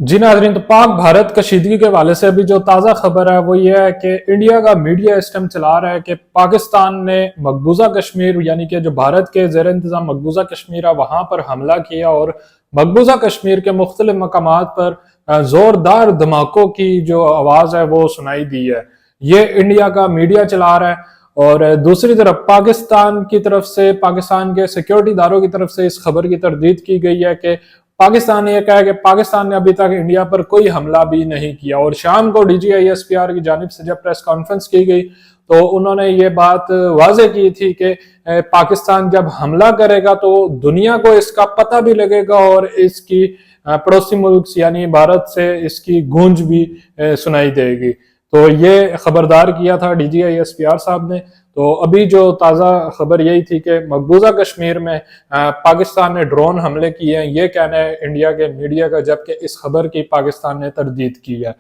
जी नाजरीन, तो पाक भारत कशीदगी के हवाले से अभी जो ताज़ा खबर है वो ये है कि इंडिया का मीडिया इस टाइम चला रहा है कि पाकिस्तान ने मकबूजा कश्मीर यानी कि जो भारत के जेर इंतजाम मकबूजा कश्मीर है वहां पर हमला किया और मकबूजा कश्मीर के मुख्तलिफ मकामात पर जोरदार धमाकों की जो आवाज है वो सुनाई दी है। ये इंडिया का मीडिया चला रहा है। और दूसरी तरफ पाकिस्तान की तरफ से, पाकिस्तान के सिक्योरिटी इदारों की तरफ से इस खबर की तरदीद की गई है कि पाकिस्तान ने यह कहा कि पाकिस्तान ने अभी तक इंडिया पर कोई हमला भी नहीं किया। और शाम को DGISPR की जानिब से जब प्रेस कॉन्फ्रेंस की गई तो उन्होंने ये बात वाजे की थी कि पाकिस्तान जब हमला करेगा तो दुनिया को इसका पता भी लगेगा और इसकी पड़ोसी मुल्क यानी भारत से इसकी गूंज भी सुनाई देगी। तो ये खबरदार किया था DGISPR साहब ने। तो अभी जो ताज़ा खबर यही थी कि मकबूजा कश्मीर में पाकिस्तान ने ड्रोन हमले किए हैं, ये कहना है इंडिया के मीडिया का, जबकि इस खबर की पाकिस्तान ने तरदीद की है।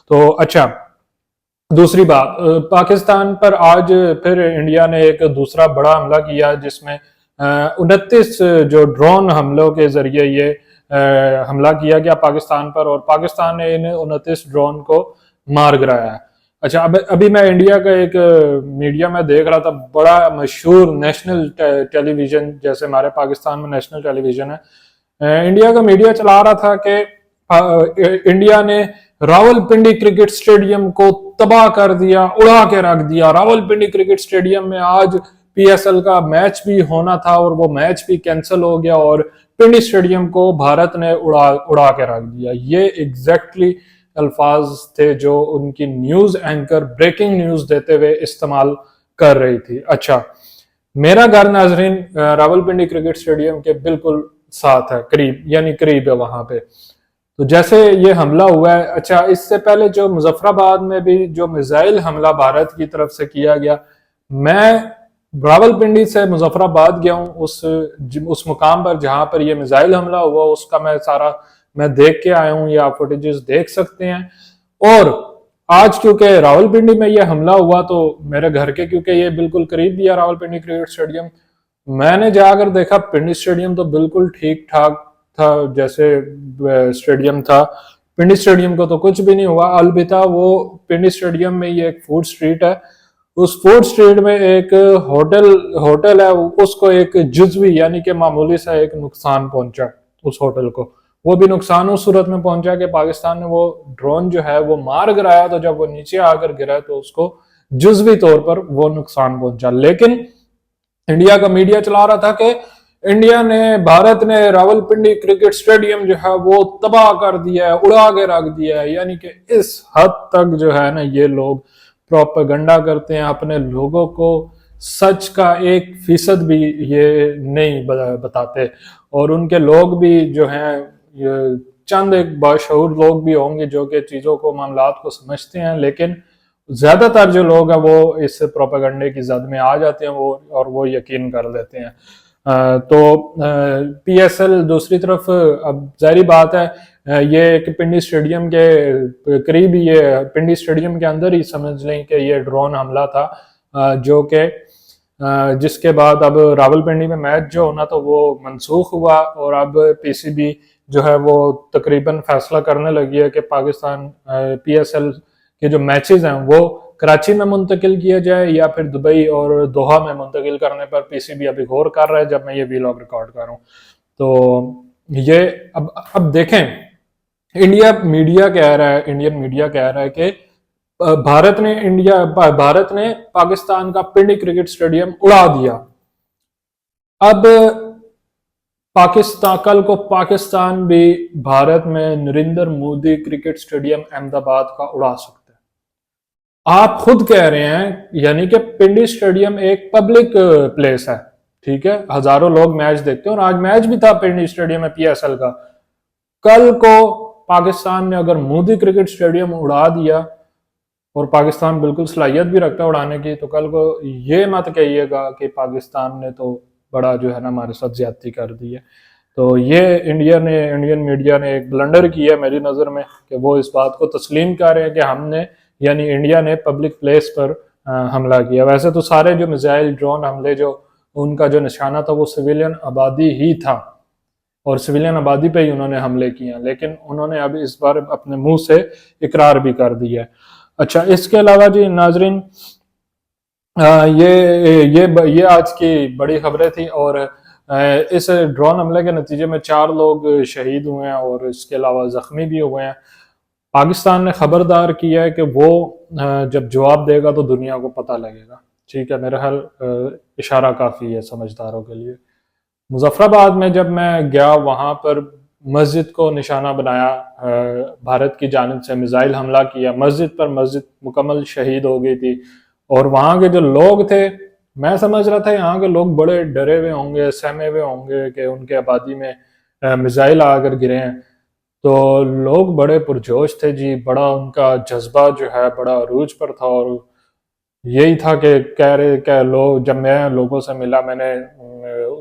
तो अच्छा, दूसरी बात, पाकिस्तान पर आज फिर इंडिया ने एक दूसरा बड़ा हमला किया जिसमें 29 जो ड्रोन हमलों के जरिए ये हमला किया गया पाकिस्तान पर, और पाकिस्तान ने इन 29 ड्रोन को मार गिराया है। अच्छा, अब अभी मैं इंडिया का एक मीडिया में देख रहा था, बड़ा मशहूर नेशनल टेलीविजन, जैसे हमारे पाकिस्तान में नेशनल टेलीविजन है, इंडिया का मीडिया चला रहा था कि इंडिया ने रावलपिंडी क्रिकेट स्टेडियम को तबाह कर दिया, उड़ा के रख दिया। रावलपिंडी क्रिकेट स्टेडियम में आज PSL का मैच भी होना था और वो मैच भी कैंसिल हो गया और पिंडी स्टेडियम को भारत ने उड़ा के रख दिया। ये एग्जैक्टली अल्फाज थे जो उनकी न्यूज एंकर ब्रेकिंग न्यूज देते हुए इस्तेमाल कर रही थी। अच्छा, मेरा घर नाजरीन रावलपिंडी क्रिकेट स्टेडियम के बिल्कुल साथ है, करीब यानी करीब है वहां पे। तो जैसे ये हमला हुआ है, अच्छा इससे पहले जो मुजफ्फराबाद में भी जो मिसाइल हमला भारत की तरफ से किया गया, मैं रावलपिंडी से मुजफ्फराबाद गया हूँ, उस मुकाम पर जहां पर ये मिसाइल हमला हुआ उसका मैं देख के आया हूँ, ये आप फुटेजेस देख सकते हैं। और आज क्योंकि रावलपिंडी में ये हमला हुआ तो मेरे घर के, क्योंकि ये बिल्कुल करीब भी है रावलपिंडी क्रिकेट स्टेडियम, मैंने जाकर देखा पिंडी स्टेडियम तो बिल्कुल ठीक ठाक था जैसे स्टेडियम था। पिंडी स्टेडियम को तो कुछ भी नहीं हुआ, अलबत्ता वो पिंडी स्टेडियम में ये एक फूड स्ट्रीट है, उस फूड स्ट्रीट में एक होटल है, उसको एक जुजवी यानी कि मामूली सा एक नुकसान पहुंचा उस होटल को। वो भी नुकसान उस सूरत में पहुंचा कि पाकिस्तान ने वो ड्रोन जो है वो मार गिराया, तो जब वो नीचे आकर गिरा तो उसको जुजवी तौर पर वो नुकसान पहुंचा। लेकिन इंडिया का मीडिया चला रहा था कि भारत ने रावलपिंडी क्रिकेट स्टेडियम जो है वो तबाह कर दिया है, उड़ा के रख दिया है। यानी कि इस हद तक जो है ना ये लोग प्रोपेगेंडा करते हैं, अपने लोगों को सच का 1% भी ये नहीं बताते। और उनके लोग भी जो हैं, चंद एक बाशऊर लोग भी होंगे जो कि चीजों को, मामलात को समझते हैं, लेकिन ज्यादातर जो लोग हैं वो इस प्रोपेगेंडे की जद में आ जाते हैं और वो यकीन कर लेते हैं। तो PSL दूसरी तरफ, अब जारी बात है, ये एक पिंडी स्टेडियम के करीब, ये पिंडी स्टेडियम के अंदर ही समझ लें कि ये ड्रोन हमला था, जो कि जिसके बाद अब रावलपिंडी में मैच जो होना था वो मनसूख हुआ और अब PCB जो है वो तकरीबन फैसला करने लगी है कि पाकिस्तान PSL के जो मैचेस हैं वो कराची में मुंतकिल किया जाए या फिर दुबई और दोहा में मुंतकिल करने पर PCB अभी गौर कर रहा है जब मैं ये वीलॉग रिकॉर्ड कर रहा हूँ। तो ये अब देखें, इंडियन मीडिया कह रहा है कि भारत ने पाकिस्तान का पिंडी क्रिकेट स्टेडियम उड़ा दिया। अब कल को पाकिस्तान भी भारत में नरेंद्र मोदी क्रिकेट स्टेडियम अहमदाबाद का उड़ा सकता है। आप खुद कह रहे हैं, यानी कि पिंडी स्टेडियम एक पब्लिक प्लेस है, ठीक है, हजारों लोग मैच देखते हैं और आज मैच भी था पिंडी स्टेडियम में PSL का। कल को पाकिस्तान ने अगर मोदी क्रिकेट स्टेडियम उड़ा दिया, और पाकिस्तान बिल्कुल सलाहियत भी रखता है उड़ाने की, तो कल को ये मत कहिएगा कि पाकिस्तान ने तो बड़ा जो है ना हमारे साथ ज्यादती कर दी है। तो ये इंडियन मीडिया ने एक ब्लंडर किया मेरी नज़र में कि वो इस बात को तस्लीम कर रहे हैं कि हमने, यानी इंडिया ने पब्लिक प्लेस पर हमला किया। वैसे तो सारे जो मिसाइल ड्रोन हमले जो उनका जो निशाना था वो सिविलियन आबादी ही था, और सिविलियन आबादी पे ही उन्होंने हमले किए हैं, लेकिन उन्होंने अब इस बार अपने मुंह से इकरार भी कर दिया है। अच्छा, इसके अलावा जी नाजरीन, ये आज की बड़ी खबरें थी, और इस ड्रोन हमले के नतीजे में 4 लोग शहीद हुए हैं और इसके अलावा जख्मी भी हुए हैं। पाकिस्तान ने खबरदार किया है कि वो जब जवाब देगा तो दुनिया को पता लगेगा। ठीक है, मेरा ख्याल इशारा काफ़ी है समझदारों के लिए। मुजफ्फराबाद में जब मैं गया, वहाँ पर मस्जिद को निशाना बनाया, भारत की जानिब से मिसाइल हमला किया मस्जिद पर, मस्जिद मुकम्मल शहीद हो गई थी। और वहाँ के जो लोग थे, मैं समझ रहा था यहाँ के लोग बड़े डरे हुए होंगे, सहमे हुए होंगे कि उनके आबादी में मिसाइल आकर गिरे हैं। तो लोग बड़े पुरजोश थे जी, बड़ा उनका जज्बा जो है बड़ा अरूज पर था। और यही था कि कह रहे क्या लोग, जब मैं लोगों से मिला, मैंने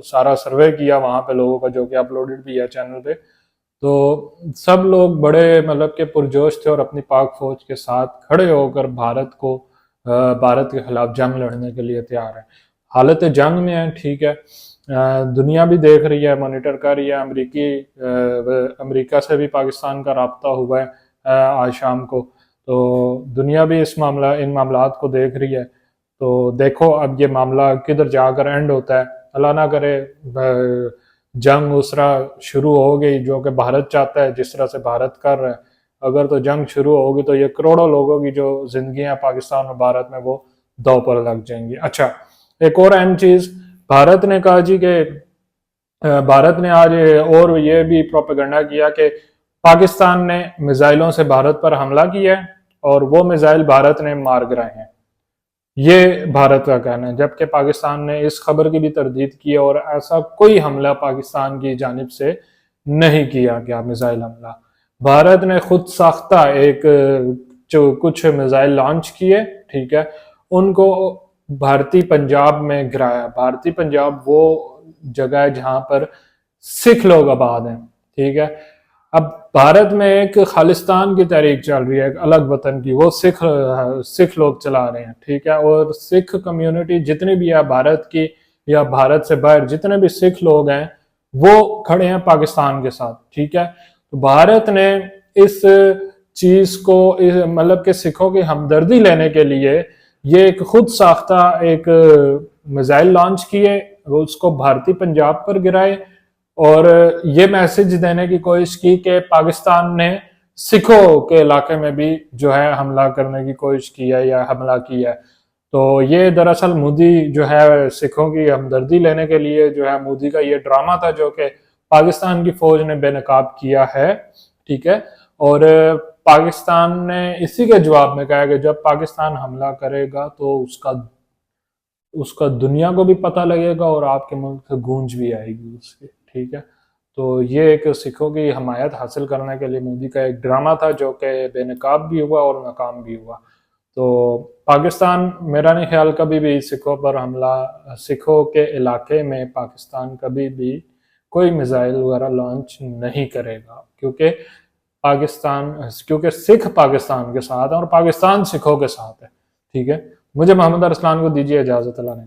सारा सर्वे किया वहाँ पे लोगों का, जो कि अपलोडेड भी है चैनल पे, तो सब लोग बड़े मतलब के पुरजोश थे और अपनी पाक फौज के साथ खड़े होकर भारत के खिलाफ जंग लड़ने के लिए तैयार है। हालत जंग में है, ठीक है। दुनिया भी देख रही है, मॉनिटर कर रही है। अमेरिका से भी पाकिस्तान का राब्ता हुआ है आज शाम को, तो दुनिया भी इन मामलात को देख रही है। तो देखो अब ये मामला किधर जाकर एंड होता है। अल्लाह ना करे जंग उस तरह शुरू हो गई जो कि भारत चाहता है, जिस तरह से भारत कर रहा है। अगर तो जंग शुरू होगी तो ये करोड़ों लोगों की जो जिंदगियां पाकिस्तान और भारत में वो दांव पर लग जाएंगी। अच्छा, एक और अहम चीज, भारत ने कहा जी कि भारत ने आज और ये भी प्रोपेगेंडा किया कि पाकिस्तान ने मिसाइलों से भारत पर हमला किया है और वो मिसाइल भारत ने मार गिराए हैं। ये भारत का कहना है, जबकि पाकिस्तान ने इस खबर की भी तरदीद की है और ऐसा कोई हमला पाकिस्तान की जानिब से नहीं किया गया मिसाइल हमला। भारत ने खुद साख्ता एक जो कुछ मिसाइल लॉन्च किए, ठीक है, उनको भारतीय पंजाब में गिराया। भारतीय पंजाब वो जगह है जहां पर सिख लोग आबाद हैं, ठीक है। अब भारत में एक खालिस्तान की तहरीक चल रही है, एक अलग वतन की, वो सिख लोग चला रहे हैं, ठीक है। और सिख कम्युनिटी जितनी भी है भारत की या भारत से बाहर जितने भी सिख लोग हैं वो खड़े हैं पाकिस्तान के साथ, ठीक है। तो भारत ने इस चीज को मतलब कि सिखों की हमदर्दी लेने के लिए ये एक खुद साख्ता एक मिसाइल लॉन्च किए, उसको भारतीय पंजाब पर गिराए और ये मैसेज देने की कोशिश की कि पाकिस्तान ने सिखों के इलाके में भी जो है हमला करने की कोशिश की है या हमला किया है। तो ये दरअसल मोदी जो है सिखों की हमदर्दी लेने के लिए जो है मोदी का ये ड्रामा था जो कि पाकिस्तान की फौज ने बेनकाब किया है, ठीक है। और पाकिस्तान ने इसी के जवाब में कहा कि जब पाकिस्तान हमला करेगा तो उसका दुनिया को भी पता लगेगा और आपके मुल्क से गूंज भी आएगी उसकी, ठीक है। तो ये एक सिखों की हमायत हासिल करने के लिए मोदी का एक ड्रामा था जो कि बेनकाब भी हुआ और नाकाम भी हुआ। तो पाकिस्तान, मेरा नहीं ख्याल कभी भी सिखों पर हमला, सिखों के इलाके में पाकिस्तान कभी भी कोई मिसाइल वगैरह लॉन्च नहीं करेगा, क्योंकि सिख पाकिस्तान के साथ है और पाकिस्तान सिखों के साथ है, ठीक है। मुझे मोहम्मद अरसलान को दीजिए इजाजत। अल्लाह ने